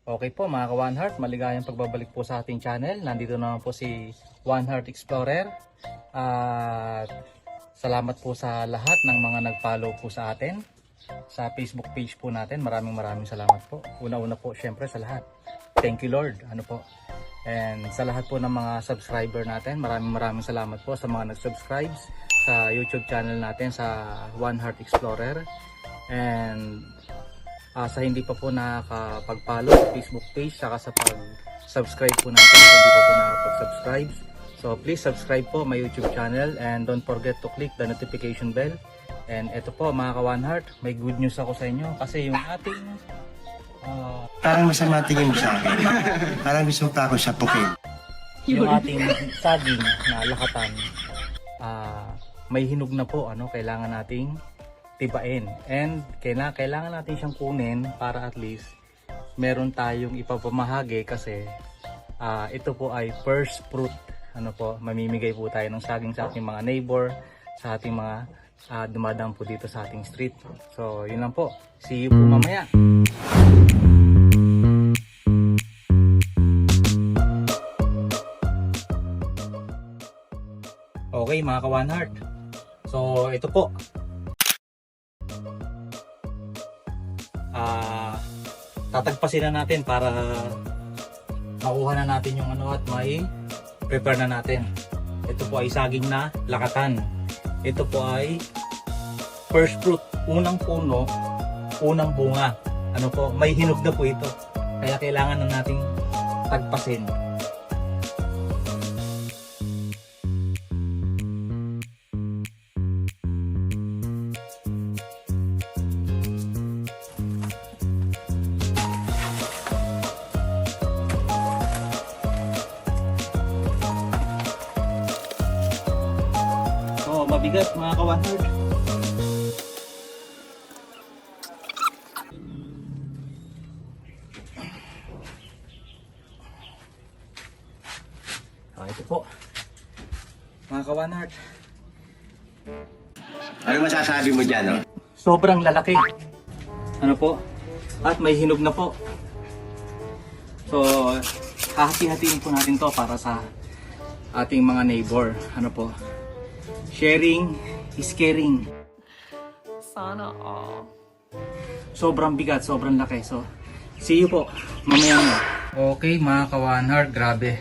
Okay po mga ka-One Heart, maligayang pagbabalik po sa ating channel. Nandito naman po si One Heart Explorer. At salamat po sa lahat ng mga nag-follow po sa atin sa Facebook page po natin. Maraming salamat po. Una-una po syempre sa lahat. Thank you Lord. And sa lahat po ng mga subscriber natin, maraming salamat po sa mga nag-subscribe sa YouTube channel natin sa One Heart Explorer. And sa hindi pa po nakakapag-follow sa Facebook page, saka sa pag-subscribe po natin kung hindi pa po nakakapag-subscribe. So please subscribe po my YouTube channel and don't forget to click the notification bell. And ito po mga ka-One Heart, may good news ako sa inyo kasi yung ating Parang masama tingin mo sa akin. Parang gusto pa ako sapukin. yung ating saging na lakatan may hinog na po, kailangan nating tibain, and kailangan natin siyang kunin para at least meron tayong ipapamahagi kasi ito po ay first fruit. Mamimigay po tayo ng saging sa ating mga neighbor, sa ating mga dumadaan po dito sa ating street. So yun lang po, see you po mamaya. Okay mga ka-One Heart, so ito po, tatagpasin na natin para makuha na natin yung at may prepare na natin. Ito po ay saging na lakatan. Ito po ay first fruit, unang puno, unang bunga. May hinog na po ito. Kaya kailangan na nating tagpasin. Mabigat mga ka-One Heart. Ito po mga ka-One Heart. Ano masasabi mo dyan, Sobrang lalaki. Po? At may hinog na po. So hahati-hatiin po natin to para sa ating mga neighbor. Po? Sharing is caring. Sana all. Sobrang bigat, sobrang laki. So, see you po mamaya na. Okay mga ka-One Heart, grabe.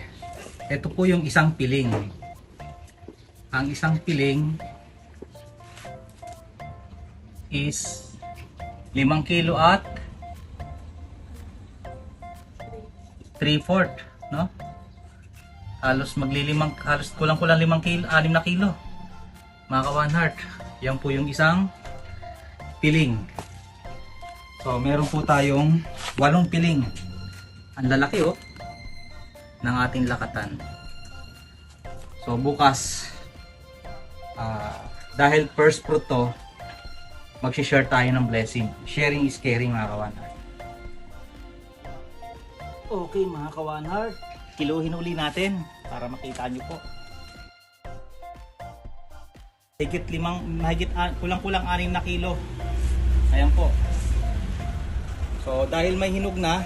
Ito po yung isang piling. Ang isang piling is 5 kilo at 3/4, no? Halos kulang-kulang 5 kilo, 6 na kilo. Mga ka-One Heart, yan po yung isang piling. So meron po tayong 8 piling. Ang lalaki ng ating lakatan. So bukas dahil first fruit to, mag-share tayo ng blessing. Sharing is caring mga ka-One Heart. Okay mga ka-One Heart, kiluhin uli natin para makita nyo po. Kulang-kulang 6 na kilo. Ayan po. So dahil may hinog na,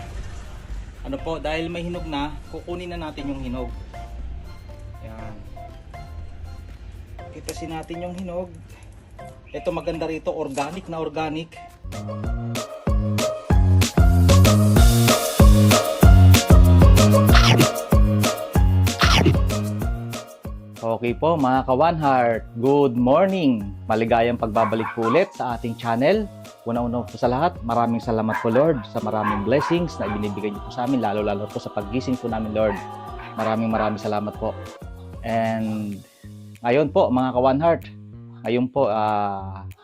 kukunin na natin yung hinog. Ayan. Kitasin natin yung hinog. Ito maganda rito, organic na organic. Okay po mga ka-One Heart, good morning! Maligayang pagbabalik po ulit sa ating channel. Una-una po sa lahat, maraming salamat po Lord sa maraming blessings na ibinibigay niyo po sa amin, lalo-lalo po sa paggising po namin Lord. Maraming salamat po. And ngayon po mga ka-One Heart, ngayon po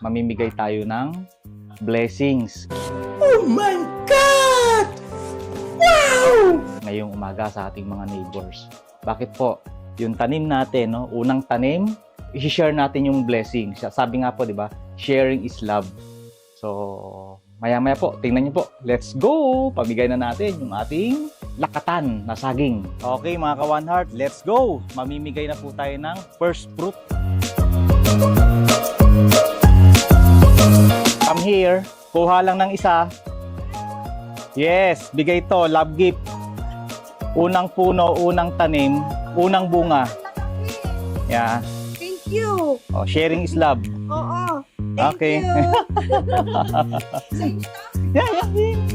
mamimigay tayo ng blessings. Oh my God! Wow! Ngayong umaga sa ating mga neighbors. Bakit po? Yung tanim natin, unang tanim, i-share natin yung blessing. Sabi nga po, di ba? Sharing is love. So, maya-maya po, tingnan niyo po. Let's go! Pamigay na natin yung ating lakatan na saging. Okay mga ka-One Heart, let's go! Mamimigay na po tayo ng first fruit. Come here, kuha lang ng isa. Yes, bigay to, love gift. Unang puno, unang tanim, unang bunga. Yeah. Thank you. Oh, sharing is love. Oo. Okay. Thank you. Yeah,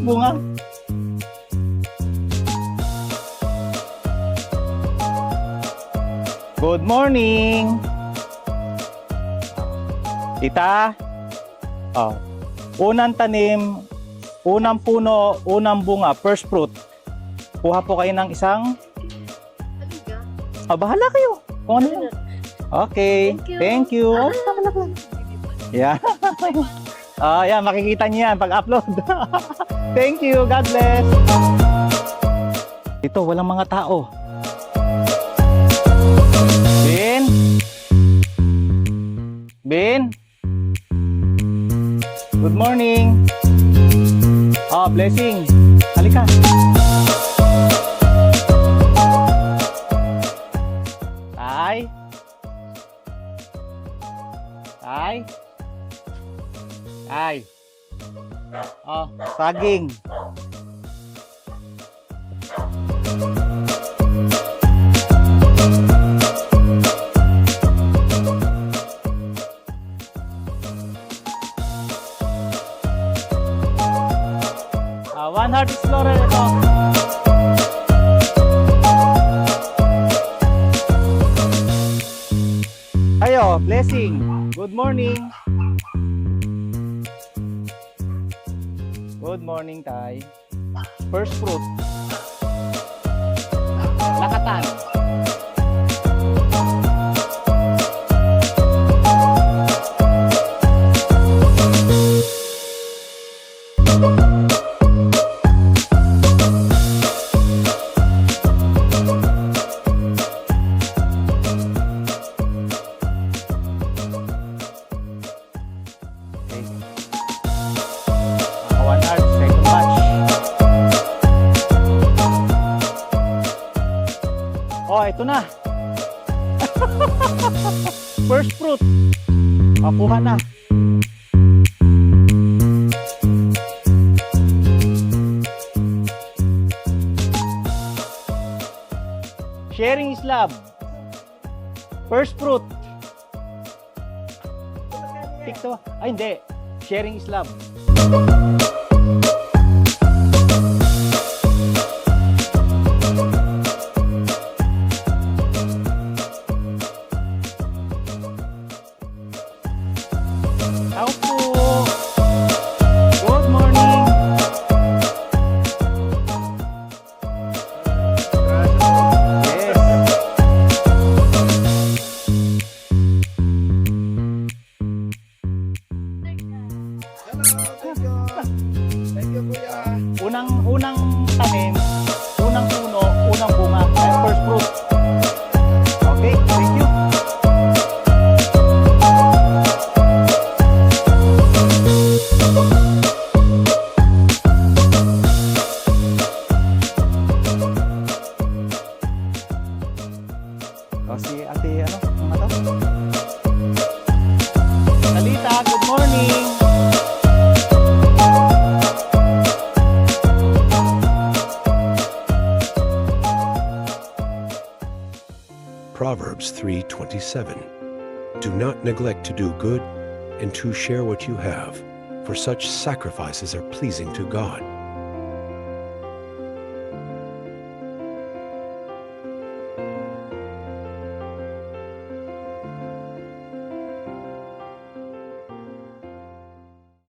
bunga. Good morning. Tita. Oh. Unang tanim, unang puno, unang bunga, first fruit. Kuha po kayo ng isang. Bahala kayo. Kung ano yun. Okay. Thank you. Yeah. Yeah, makikita niyo yan pag-upload. Thank you. God bless. Ito, walang mga tao. Ben? Ben? Good morning. Blessing. Halika. Tay? Tay? Tay? Saging. One Heart Explorer ito. Ayo, Blessing. Good morning. Good morning, Tay. First fruit. Lakatan. One Heart, second batch. Oh, ito na. First fruit. Kuha na. Sharing is love. First fruit. Tikto. Ay, hindi. Sharing is love. Tao po. Good morning. Yes. Unang tanim, unang puno, unang bunga, first fruit. Okay, thank you. Si ate, ano to? Talita, good morning. Proverbs 3:27. Do not neglect to do good and to share what you have, for such sacrifices are pleasing to God.